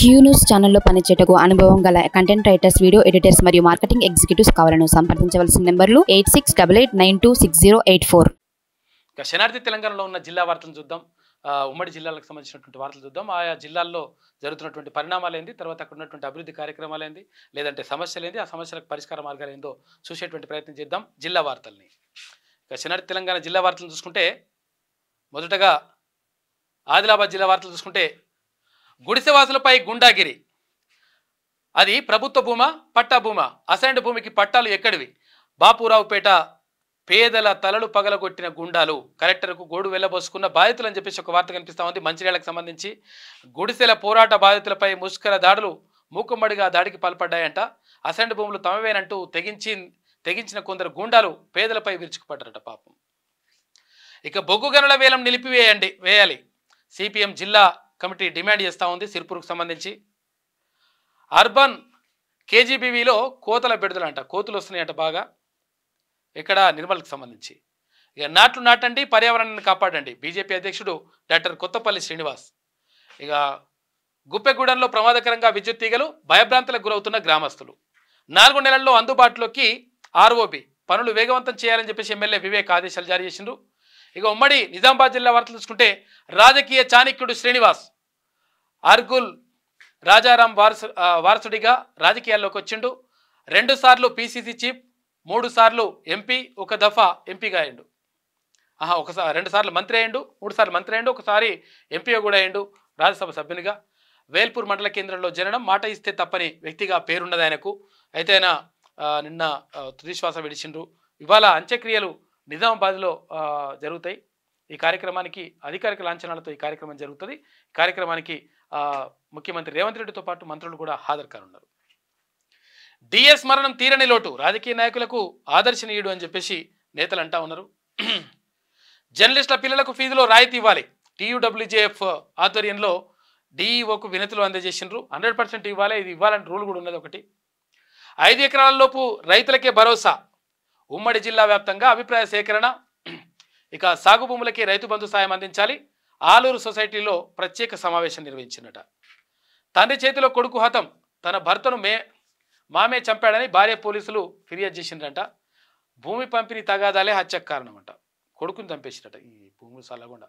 Q news ఛానల్లో పనిచేయటకు అనుభవం గల కంటెంట్ రైటర్స్, వీడియో ఎడిటర్స్ మరియు మార్కెటింగ్ ఎగ్జిక్యూటివ్స్ కావాలను సంప్రదించవలసిన నెంబర్లు 8688926084. ఇక శనార్థి తెలంగాణలో ఉన్న జిల్లా వార్తలను చూద్దాం. ఉమ్మడి జిల్లాలకు సంబంధించినటువంటి వార్తలు చూద్దాం. ఆయా జిల్లాల్లో జరుగుతున్నటువంటి పరిణామాలు ఏంది, తర్వాత అక్కడ ఉన్నటువంటి అభివృద్ధి కార్యక్రమాలు ఏంది, లేదంటే సమస్యలు ఏంది, ఆ సమస్యలకు పరిష్కార మార్గాలు ఏందో చూసేటువంటి ప్రయత్నం చేద్దాం జిల్లా వార్తల్ని. ఇక శనార్థి తెలంగాణ జిల్లా వార్తలు చూసుకుంటే, మొదటగా ఆదిలాబాద్ జిల్లా వార్తలు చూసుకుంటే, గుడిసెవాసులపై గుండాగిరి, అది ప్రభుత్వ భూమా పట్టా భూమా, అసైన్డ్ భూమికి పట్టాలు ఎక్కడివి, బాపురావుపేట పేదల తలలు పగలగొట్టిన గుండాలు, కలెక్టర్కు గోడు వెళ్ళబోసుకున్న బాధితులు అని చెప్పేసి ఒక వార్త కనిపిస్తూ ఉంది. మంచిర్యాలకు సంబంధించి గుడిసెల పోరాట బాధితులపై ముష్కర దాడులు మూకుమ్మడిగా దాడికి పాల్పడ్డాయంట. అసైన్డ్ భూములు తమవేనంటూ తెగించిన కొందరు గుండాలు పేదలపై విరుచుకుపడ్డారట పాపం. ఇక బొగ్గు గనుల వేలం వేయాలి, సిపిఎం జిల్లా కమిటీ డిమాండ్ చేస్తూ ఉంది. సిర్పూర్కు సంబంధించి అర్బన్ కేజీబీవీలో కోతల బెడదలంట, కోతులు వస్తున్నాయంట బాగా. ఇక్కడ నిర్మల్కి సంబంధించి ఇక నాట్లు నాటండి, పర్యావరణాన్ని కాపాడండి, బీజేపీ అధ్యక్షుడు డాక్టర్ కొత్తపల్లి శ్రీనివాస్. ఇక గుప్పెగూడెంలో ప్రమాదకరంగా విద్యుత్ తీగలు, భయభ్రాంతులకు గురవుతున్న గ్రామస్తులు. 4 నెలల్లో అందుబాటులోకి ఆర్ఓబి పనులు వేగవంతం చేయాలని చెప్పేసి ఎమ్మెల్యే వివేక్ ఆదేశాలు జారీ చేసిండ్రు. ఇక ఉమ్మడి నిజామాబాద్ జిల్లా వార్తలు చూసుకుంటే, రాజకీయ చాణక్యుడు శ్రీనివాస్ అర్గుల్ రాజారాం వారసుడిగా రాజకీయాల్లోకి వచ్చిండు. 2 సార్లు పిసిసి చీఫ్, 3 సార్లు ఎంపీ, 1 దఫా ఎంపీగా అయ్యిండు. 2 సార్లు మంత్రి అయ్యిండు, 3 సార్లు మంత్రి అయ్యిండు, 1 సారి ఎంపీగా కూడా అయ్యిండు, రాజ్యసభ సభ్యునిగా. వేల్పూర్ మండల కేంద్రంలో జననం, మాట ఇస్తే తప్పని వ్యక్తిగా పేరున్నది ఆయనకు. అయితే ఆయన నిన్న తుది శ్వాస విడిచిండ్రు. ఇవాళ అంత్యక్రియలు నిజామాబాద్లో జరుగుతాయి. ఈ కార్యక్రమానికి అధికారిక లాంఛనాలతో ఈ కార్యక్రమం జరుగుతుంది. ఈ కార్యక్రమానికి ముఖ్యమంత్రి రేవంత్ రెడ్డితో పాటు మంత్రులు కూడా హాజరు కానున్నారు. డిఎస్ మరణం తీరని లోటు, రాజకీయ నాయకులకు ఆదర్శనీయుడు అని చెప్పేసి నేతలు అంటా ఉన్నారు. జర్నలిస్టుల పిల్లలకు ఫీజులో రాయితీ ఇవ్వాలి, టీయూడబ్ల్యూజేఎఫ్ ఆధ్వర్యంలో డిఈఓకు వినతులు అందజేసిండ్రు. 100% ఇవ్వాలి, ఇది ఇవ్వాలని రూల్ కూడా ఉన్నది ఒకటి. 5 ఎకరాల లోపు రైతులకే భరోసా, ఉమ్మడి జిల్లా వ్యాప్తంగా అభిప్రాయ సేకరణ. ఇక సాగు భూములకి రైతు బంధు సాయం అందించాలి. ఆలూరు సొసైటీలో ప్రత్యేక సమావేశం నిర్వహించినట. తండ్రి చేతిలో కొడుకు హతం, తన భర్తను మామే చంపాడని భార్య పోలీసులు ఫిర్యాదు చేసిండ్రంట. భూమి పంపిణీ తగాదాలే హత్యకు కారణమంట, కొడుకుని చంపేసినట ఈ భూములు సల్లగుండా.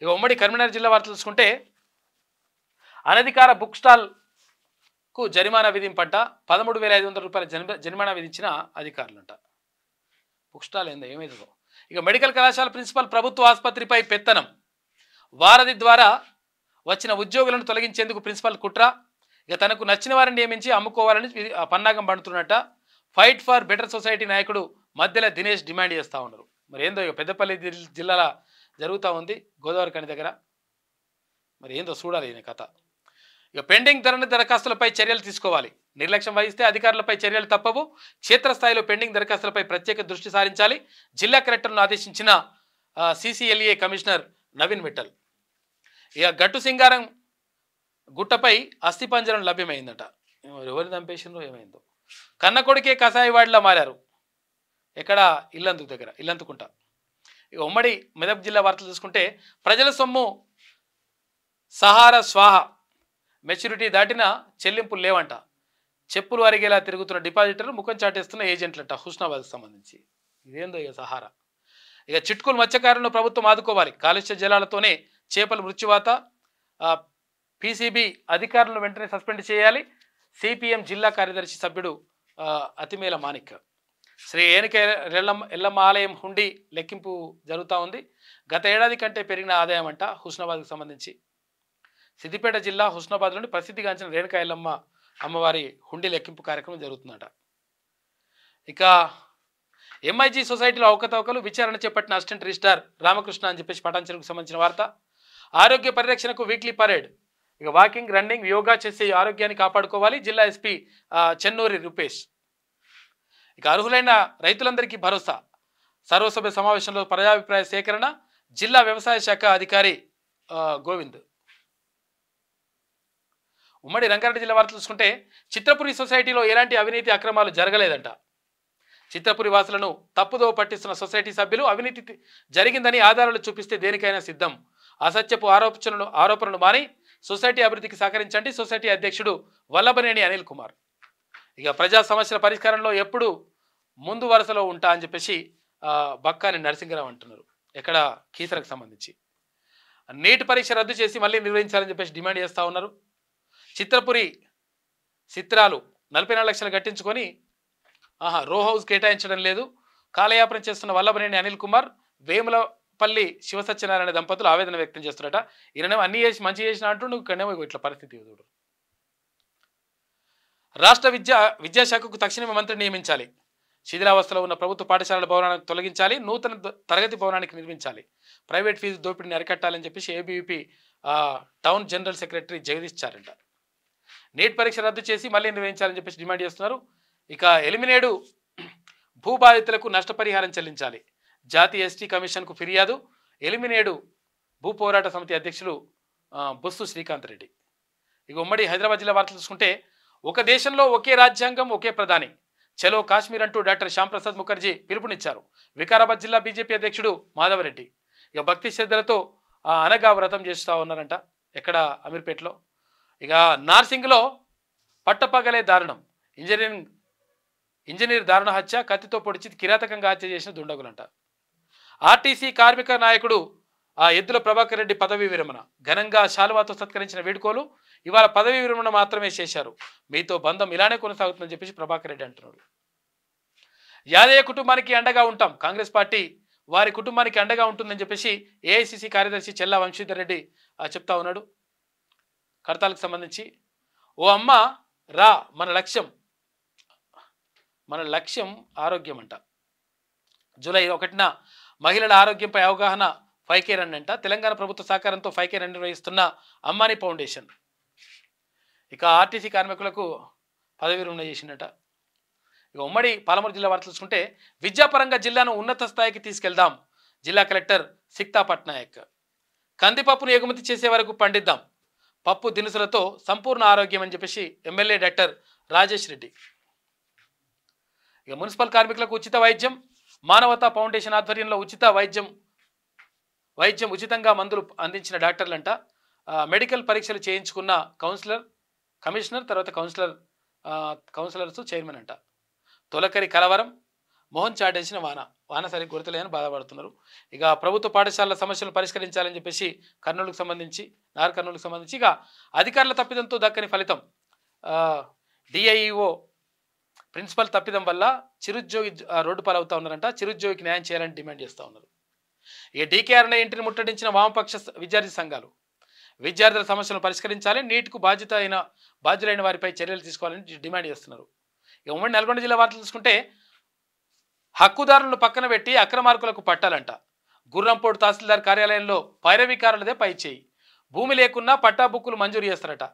ఇక ఉమ్మడి కరీంనగర్ జిల్లా వార్తలు చూసుకుంటే, అనధికార బుక్ స్టాల్కు జరిమానా విధింపంట. 13,500 రూపాయల జరిమానా విధించిన అధికారులంట. బుక్ స్టాల్ ఏందో ఏమైందో. ఇక మెడికల్ కళాశాల ప్రిన్సిపల్ ప్రభుత్వ ఆసుపత్రిపై పెత్తనం, వారధి ద్వారా వచ్చిన ఉద్యోగులను తొలగించేందుకు ప్రిన్సిపల్ కుట్ర. ఇక తనకు నచ్చిన వారిని నియమించి అమ్ముకోవాలని పన్నాగం పండుతున్నట్ట. ఫైట్ ఫర్ బెటర్ సొసైటీ నాయకుడు మధ్యలో దినేష్ డిమాండ్ చేస్తూ ఉన్నారు. మరి ఏందో ఇక పెద్దపల్లి జిల్లాల జరుగుతూ ఉంది, గోదావరి కని దగ్గర. మరి ఏందో చూడాలి ఈయన కథ. ఇక పెండింగ్ దరఖాస్తులపై చర్యలు తీసుకోవాలి, నిర్లక్ష్యం వహిస్తే అధికారులపై చర్యలు తప్పవు. క్షేత్రస్థాయిలో పెండింగ్ దరఖాస్తులపై ప్రత్యేక దృష్టి సారించాలి, జిల్లా కలెక్టర్ను ఆదేశించిన సిసిఎల్ఏ కమిషనర్ నవీన్ మిట్టల్. ఇక గట్టు సింగారం గుట్టపై అస్థిపంజరం లభ్యమైందట. ఎవరిని చంపేసిందో ఏమైందో. కన్న కొడుకే కసాయివాడిలా మారారు. ఎక్కడ? ఇల్లందు దగ్గర, ఇల్లంతుకుంట. ఇక ఉమ్మడి మెదక్ జిల్లా వార్తలు చూసుకుంటే, ప్రజల సొమ్ము సహారా స్వాహ, మెచ్యూరిటీ దాటిన చెల్లింపులు లేవంట. చెప్పులు అరిగేలా తిరుగుతున్న డిపాజిటర్లు, ముఖం చాటేస్తున్న ఏజెంట్లంట హుస్నాబాద్కి సంబంధించి. ఇదేందో ఇక సహారా. ఇక చిట్కులు మత్స్యకారులను ప్రభుత్వం ఆదుకోవాలి, కాలుష్య జలాలతోనే చేపల మృత్యువాత. పీసీబీ అధికారులను వెంటనే సస్పెండ్ చేయాలి. సిపిఎం జిల్లా కార్యదర్శి సభ్యుడు అతిమేల మాణిక్. శ్రీ ఏనిక ఎల్లమ్మ ఆలయం హుండీ లెక్కింపు జరుగుతూ ఉంది. గత ఏడాది కంటే పెరిగిన ఆదాయం అంట హుస్నాబాద్కు సంబంధించి. సిద్దిపేట జిల్లా హుస్నాబాద్లోని ప్రసిద్ధిగాంచిన రేణుకా ఎల్లమ్మ అమ్మవారి హుండీ లెక్కింపు కార్యక్రమం జరుగుతుందట. ఇక ఎంఐజీ సొసైటీలో అవకతవకలు, విచారణ చేపట్టిన అసిస్టెంట్ రిజిస్ట్రార్ రామకృష్ణ అని చెప్పేసి పటాన్చెరుకు సంబంధించిన వార్త. ఆరోగ్య పరిరక్షణకు వీక్లీ పరేడ్, ఇక వాకింగ్, రన్నింగ్, యోగా చేసి ఆరోగ్యాన్ని కాపాడుకోవాలి, జిల్లా ఎస్పీ చెన్నూరి రూపేష్. ఇక అర్హులైన రైతులందరికీ భరోసా, సర్వసభ్య సమావేశంలో ప్రజాభిప్రాయ సేకరణ, జిల్లా వ్యవసాయ శాఖ అధికారి గోవింద్. ఉమ్మడి రంగారెడ్డి జిల్లా వార్తలు చూసుకుంటే, చిత్రపురి సొసైటీలో ఎలాంటి అవినీతి అక్రమాలు జరగలేదంట. చిత్రపురి వాసులను తప్పుదో పట్టిస్తున్న సొసైటీ సభ్యులు అవినీతి జరిగిందని ఆధారాలు చూపిస్తే దేనికైనా సిద్ధం. అసత్యపు ఆరోపణలు మాని సొసైటీ అభివృద్ధికి సహకరించండి. సొసైటీ అధ్యక్షుడు వల్లభనేని అనిల్ కుమార్. ఇక ప్రజా సమస్యల పరిష్కారంలో ఎప్పుడు ముందు వరుసలో ఉంటా అని చెప్పేసి బక్కాని నరసింహరావు అంటున్నారు. ఎక్కడ కీసరకు సంబంధించి నీట్ పరీక్ష రద్దు చేసి మళ్ళీ నిర్వహించాలని చెప్పేసి డిమాండ్ చేస్తూ ఉన్నారు. చిత్రపురి చిత్రాలు 44 లక్షలు కట్టించుకొని రో హౌస్ కేటాయించడం లేదు. కాలయాపన చేస్తున్న వల్లభనేని అనిల్ కుమార్, వేములపల్లి శివసత్యనారాయణ దంపతులు ఆవేదన వ్యక్తం చేస్తున్నారట. ఈయననేమో అన్ని చేసి మంచి చేసిన అంటూ నువ్వు ఇక్కడనేమో ఇట్లా పరిస్థితి చూడు. రాష్ట్ర విద్యాశాఖకు తక్షణమే మంత్రి నియమించాలి. శిథిలావస్థలో ఉన్న ప్రభుత్వ పాఠశాలల భవనాన్ని తొలగించాలి. నూతన తరగతి భవనానికి నిర్మించాలి. ప్రైవేట్ ఫీజు దోపిడీని అరికట్టాలని చెప్పేసి ABVP town general secretary Jagdish చారంట. నీట్ పరీక్ష రద్దు చేసి మళ్ళీ నిర్వహించాలని చెప్పేసి డిమాండ్ చేస్తున్నారు. ఇక ఎలిమినేడు భూబాధితులకు నష్టపరిహారం చెల్లించాలి. జాతీయ ఎస్టీ కమిషన్కు ఫిర్యాదు. ఎలిమినేడు భూ పోరాట సమితి అధ్యక్షులు బొస్సు శ్రీకాంత్ రెడ్డి. ఇక ఉమ్మడి హైదరాబాద్ జిల్లా వార్తలు చూసుకుంటే ఒక దేశంలో ఒకే రాజ్యాంగం ఒకే ప్రధాని, చలో కాశ్మీర్ అంటూ డాక్టర్ శ్యాంప్రసాద్ ముఖర్జీ పిలుపునిచ్చారు. వికారాబాద్ జిల్లా బీజేపీ అధ్యక్షుడు మాధవరెడ్డి ఇక భక్తి శ్రద్ధలతో అనగా వ్రతం చేస్తూ ఉన్నారంట. ఎక్కడ అమీర్పేటలో. ఇక నార్సింగ్లో పట్టపగలే దారుణం. ఇంజనీర్ దారుణ హత్య, కత్తితో పొడిచి కిరాతకంగా హత్య చేసిన దుండగులంట. ఆర్టీసీ కార్మిక నాయకుడు ఎద్దుల ప్రభాకర్ రెడ్డి పదవీ విరమణ. ఘనంగా శాలువాతో సత్కరించిన వేడుకోలు. ఇవాళ పదవీ విరమణ మాత్రమే చేశారు. మీతో బంధం ఇలానే కొనసాగుతుందని చెప్పేసి ప్రభాకర్ రెడ్డి అంటున్నాడు. యాదయ్య కుటుంబానికి అండగా ఉంటాం. కాంగ్రెస్ పార్టీ వారి కుటుంబానికి అండగా ఉంటుందని చెప్పేసి ఏఐసిసి కార్యదర్శి చెల్లా వంశీధర్ రెడ్డి చెప్తా ఉన్నాడు. కడతాలకు సంబంధించి ఓ అమ్మ రా, మన లక్ష్యం ఆరోగ్యం అంట. జూలై 1న మహిళల ఆరోగ్యంపై అవగాహన 5K రన్ అంట. తెలంగాణ ప్రభుత్వ సహకారంతో 5K రన్ నిర్వహిస్తున్న అమ్మాని ఫౌండేషన్. ఇక ఆర్టీసీ కార్మికులకు పదవి విరమణ చేసిందట. ఇక ఉమ్మడి పాలమూరు జిల్లా వార్తలు చూసుకుంటే విద్యాపరంగా జిల్లాను ఉన్నత స్థాయికి తీసుకెళ్దాం. జిల్లా కలెక్టర్ సిక్తా పట్నాయక్. కందిపప్పును ఎగుమతి చేసే వరకు పండిద్దాం. పప్పు దినుసులతో సంపూర్ణ ఆరోగ్యం అని చెప్పేసి ఎమ్మెల్యే డాక్టర్ రాజేష్ రెడ్డి. ఇక మున్సిపల్ కార్మికులకు ఉచిత వైద్యం. మానవతా ఫౌండేషన్ ఆధ్వర్యంలో వైద్యం ఉచితంగా మందులు అందించిన డాక్టర్లంట. మెడికల్ పరీక్షలు చేయించుకున్న కమిషనర్ తర్వాత కౌన్సిలర్స్ చైర్మన్ అంట. తొలకరి కలవరం, మోహన్ చాటేసిన వాన సరిగ్గా గుర్తులేదని బాధపడుతున్నారు. ఇక ప్రభుత్వ పాఠశాలల సమస్యలను పరిష్కరించాలని చెప్పేసి కర్నూలుకు సంబంధించి ఇక అధికారుల తప్పిదంతో దక్కని ఫలితం. డిఐఈఓ ప్రిన్సిపల్ తప్పిదం వల్ల చిరుద్యోగి రోడ్డు పాలవుతా ఉన్నారంట. చిరుద్యోగికి న్యాయం చేయాలని డిమాండ్ చేస్తూ ఉన్నారు. ఇక డీకేఆర్ఎన్ఐ ఇంటిని ముట్టడించిన వామపక్ష విద్యార్థి సంఘాలు. విద్యార్థుల సమస్యలను పరిష్కరించాలి. నీట్కు బాధ్యులైన వారిపై చర్యలు తీసుకోవాలని డిమాండ్ చేస్తున్నారు. ఇక ఉమ్మడి నల్గొండ జిల్లా వార్తలు చూసుకుంటే హక్కుదారులను పక్కన పెట్టి అక్రమార్కులకు పట్టాలంట. గుర్రంపోడు తహసీల్దార్ కార్యాలయంలో పైరవీకారులదే పై చేయి. భూమి లేకున్నా పట్టా బుక్కులు మంజూరు చేస్తారట.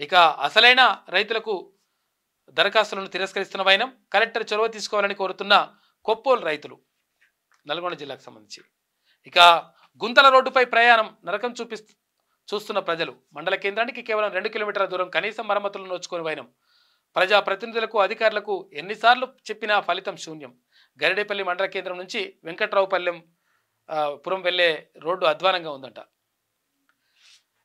ఇక అసలైన రైతులకు దరఖాస్తులను తిరస్కరిస్తున్న వైనం. కలెక్టర్ చొరవ తీసుకోవాలని కోరుతున్న కొప్పోలు రైతులు. నల్గొండ జిల్లాకు సంబంధించి ఇక గుంతల రోడ్డుపై ప్రయాణం నరకం చూస్తున్న ప్రజలు. మండల కేంద్రానికి కేవలం 2 కిలోమీటర్ల దూరం కనీసం మరమ్మతులను నోచుకొని వైనం. ప్రజాప్రతినిధులకు అధికారులకు ఎన్నిసార్లు చెప్పినా ఫలితం శూన్యం. గరిడేపల్లి మండల కేంద్రం నుంచి వెంకట్రావుపల్లెం పురం వెళ్లే రోడ్డు అధ్వానంగా ఉందంట.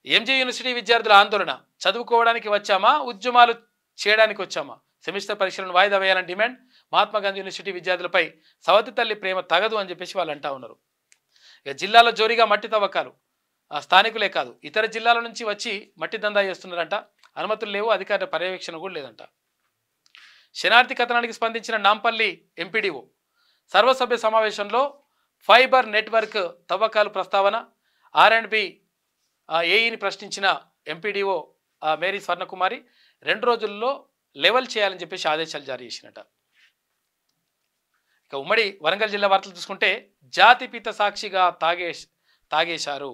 ఎంజీ యూనివర్సిటీ విద్యార్థుల ఆందోళన. చదువుకోవడానికి వచ్చామా, ఉద్యమాలు చేయడానికి వచ్చామా? సెమిస్టర్ పరీక్షలను వాయిదా వేయాలని డిమాండ్. మహాత్మాగాంధీ యూనివర్సిటీ విద్యార్థులపై సవతి తల్లి ప్రేమ తగదు అని చెప్పేసి వాళ్ళు అంటా ఉన్నారు. ఇక జిల్లాలో జోరీగా మట్టి తవ్వకాలు. స్థానికులే కాదు ఇతర జిల్లాల నుంచి వచ్చి మట్టి దందా చేస్తున్నారంట. అనుమతులు లేవు, అధికారుల పర్యవేక్షణ కూడా లేదంట. శనార్థి కథనానికి స్పందించిన నాంపల్లి ఎంపీడీఓ. సర్వసభ్య సమావేశంలో ఫైబర్ నెట్వర్క్ తవ్వకాలు ప్రస్తావన. R&B ఏఈని ప్రశ్నించిన ఎంపీడీఓ మేరీ స్వర్ణకుమారి 2 రోజుల్లో లెవెల్ చేయాలని చెప్పేసి ఆదేశాలు జారీ చేసినట. ఇక ఉమ్మడి వరంగల్ జిల్లా వార్తలు చూసుకుంటే జాతిపిత సాక్షిగా తాగేశారు.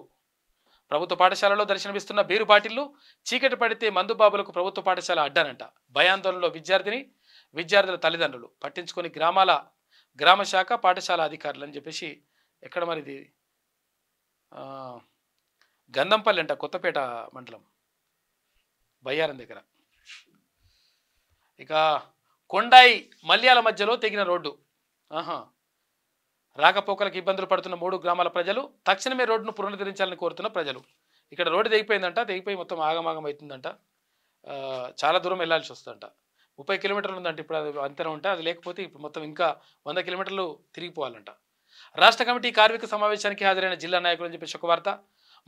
ప్రభుత్వ పాఠశాలలో దర్శనమిస్తున్న బీరు బాటిళ్లు. చీకటి పడితే మందుబాబులకు ప్రభుత్వ పాఠశాల అడ్డానంట. భయాందోళనలో విద్యార్థుల తల్లిదండ్రులు. పట్టించుకొని గ్రామ శాఖ పాఠశాల అధికారులు అని చెప్పేసి ఎక్కడ మరిది గంధంపల్లి అంట, కొత్తపేట మండలం బయ్యారం దగ్గర. ఇక కొండాయి మల్యాల మధ్యలో తెగిన రోడ్డు. రాకపోకలకు ఇబ్బందులు పడుతున్న 3 గ్రామాల ప్రజలు. తక్షణమే రోడ్డును పునరుద్ధరించాలని కోరుతున్న ప్రజలు. ఇక్కడ రోడ్డు తెగిపోయిందంట, తెగిపోయి మొత్తం ఆగమాగం అవుతుందంట. చాలా దూరం వెళ్ళాల్సి వస్తుందంట. 30 కిలోమీటర్లు ఉందంట ఇప్పుడు, అది అంతరం ఉంటే, అది లేకపోతే ఇప్పుడు మొత్తం ఇంకా 100 కిలోమీటర్లు తిరిగిపోవాలంట. రాష్ట్ర కమిటీ కార్మిక సమావేశానికి హాజరైన జిల్లా నాయకులు అని చెప్పి శుభవార్త.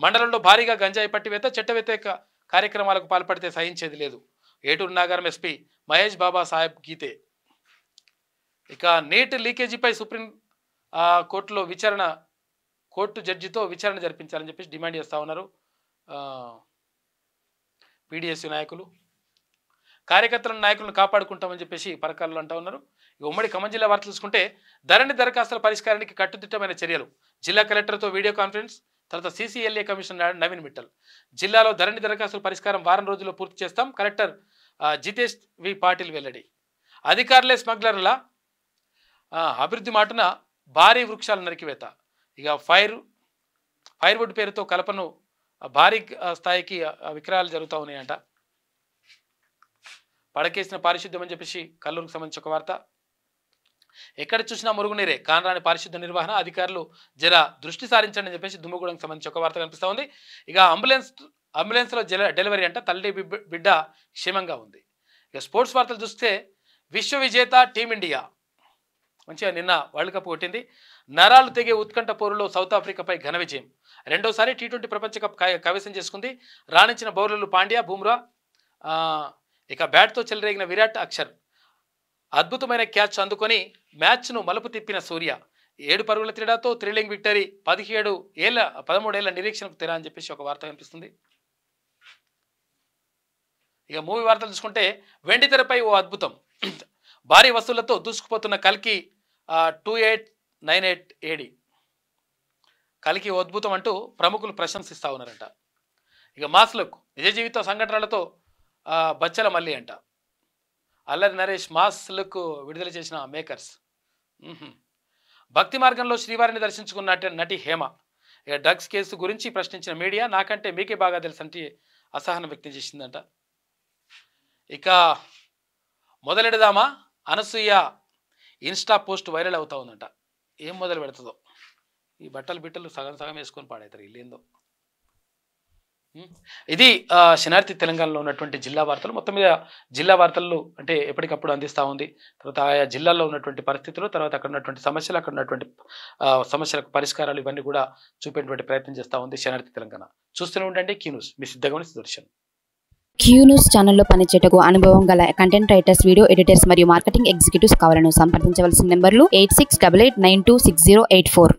మండలంలో భారీగా గంజాయి పట్టివేత, చట్ట వ్యతిరేక కార్యక్రమాలకు పాల్పడితే సహించేది లేదు. ఏటూరు నాగారం ఎస్పీ మహేష్ బాబా సాహెబ్ గీతే. ఇక నీట్ లీకేజీపై సుప్రీం కోర్టులో కోర్టు జడ్జితో విచారణ జరిపించాలని చెప్పేసి డిమాండ్ చేస్తూ ఉన్నారు పీడిఎస్ నాయకులు. కార్యకర్తలను నాయకులను కాపాడుకుంటామని చెప్పేసి పరకాలలో అంటూ ఉన్నారు. ఉమ్మడి ఖమ్మం జిల్లా వార్తలు చూసుకుంటే ధరణి దరఖాస్తుల పరిష్కారానికి కట్టుదిట్టమైన చర్యలు. జిల్లా కలెక్టర్తో వీడియో కాన్ఫరెన్స్. తర్వాత CCLA కమిషనర్ నవీన్ మిట్టల్. జిల్లాలో ధరణి దరఖాస్తుల పరిష్కారం వారం రోజుల్లో పూర్తి చేస్తాం. కలెక్టర్ జితేష్ వి పాటిల్ వెల్లడి. అధికారులే స్మగ్లర్ల అభివృద్ధి మాటున భారీ వృక్షాల నరికివేత. ఇక ఫైర్వుడ్ పేరుతో కలపను భారీ స్థాయికి విక్రయాలు జరుగుతూ ఉన్నాయంట. పడకేసిన పారిశుద్ధ్యం అని చెప్పేసి కల్లూరుకు సంబంధించి ఒక వార్త. ఎక్కడ చూసినా మురుగునీరే, కానరాని పారిశుద్ధ్య నిర్వహణ, అధికారులు జర దృష్టి సారించండి అని చెప్పేసి దుమ్ముగూడెంకి సంబంధించి ఒక వార్త కనిపిస్తూ ఉంది. ఇక అంబులెన్స్లో డెలివరీ అంట, తల్లి బిడ్డ క్షేమంగా ఉంది. ఇక స్పోర్ట్స్ వార్తలు చూస్తే విశ్వ విజేత టీమిండియా మంచిగా నిన్న వరల్డ్ కప్ కొట్టింది. నరాలు తెగే ఉత్కంఠ పోరులో సౌత్ ఆఫ్రికాపై ఘన విజయం. రెండోసారి T20 ప్రపంచ కప్ కైవసం చేసుకుంది. రాణించిన బౌలర్లు పాండ్యా, బుమ్రా. ఇక బ్యాట్తో చెలరేగిన విరాట్, అక్షర్ అద్భుతమైన క్యాచ్ అందుకొని మ్యాచ్ను మలుపు తిప్పిన సూర్య. 7 పరుగుల తేడాతో థ్రిల్లింగ్ విక్టరీ. 13 ఏళ్ల నిరీక్షణకు తెర అని చెప్పేసి ఒక వార్త కనిపిస్తుంది. ఇక మూవీ వార్తలు చూసుకుంటే వెండి తెరపై ఓ అద్భుతం. భారీ వసూళ్లతో దూసుకుపోతున్న కల్కి 2898 AD. కల్కి ఓ అద్భుతం అంటూ ప్రముఖులు ప్రశంసిస్తూ ఉన్నారంట. ఇక మాస్లకు నిజ జీవిత సంఘటనలతో బచ్చల మల్లి అంట. అల్లరి నరేష్ మాస్ లుక్ విడుదల చేసిన మేకర్స్. భక్తి మార్గంలో శ్రీవారిని దర్శించుకున్న నటి హేమ. ఇక డ్రగ్స్ కేసు గురించి ప్రశ్నించిన మీడియా నాకంటే మీకే బాగా తెలుసంటే అసహనం వ్యక్తం చేసిందంట. ఇక మొదలెడదామా, అనసూయ ఇన్స్టా పోస్ట్ వైరల్ అవుతా ఉందంట. ఏం మొదలు పెడుతుందో, ఈ బిట్టలు సగం వేసుకొని పాడవుతారు ఇల్లేందో. ఇది శనార్థి తెలంగాణలో ఉన్నటువంటి జిల్లా వార్తలు. మొత్తం మీద జిల్లా వార్తలు అంటే ఎప్పటికప్పుడు అందిస్తూ ఉంది. తర్వాత ఆయా జిల్లాల్లో ఉన్నటువంటి పరిస్థితులు, తర్వాత అక్కడ ఉన్నటువంటి సమస్యలు, అక్కడ ఉన్నటువంటి సమస్యలకు పరిష్కారాలు ఇవన్నీ కూడా చూపేటువంటి ప్రయత్నం చేస్తూ ఉంది శనార్థి తెలంగాణ. చూస్తూనే ఉండండి క్యూ న్యూస్. మీ సిద్ధంగా సుదర్శన్. క్యూ న్యూస్ ఛానల్లో పనిచేయటకు అనుభవం గల కంటెంట్ రైటర్స్, వీడియో ఎడిటర్స్ మరియు మార్కెటింగ్ ఎగ్జిక్యూటివ్స్ కావాలను సంప్రదించవలసిన నెంబర్లు 8688926084.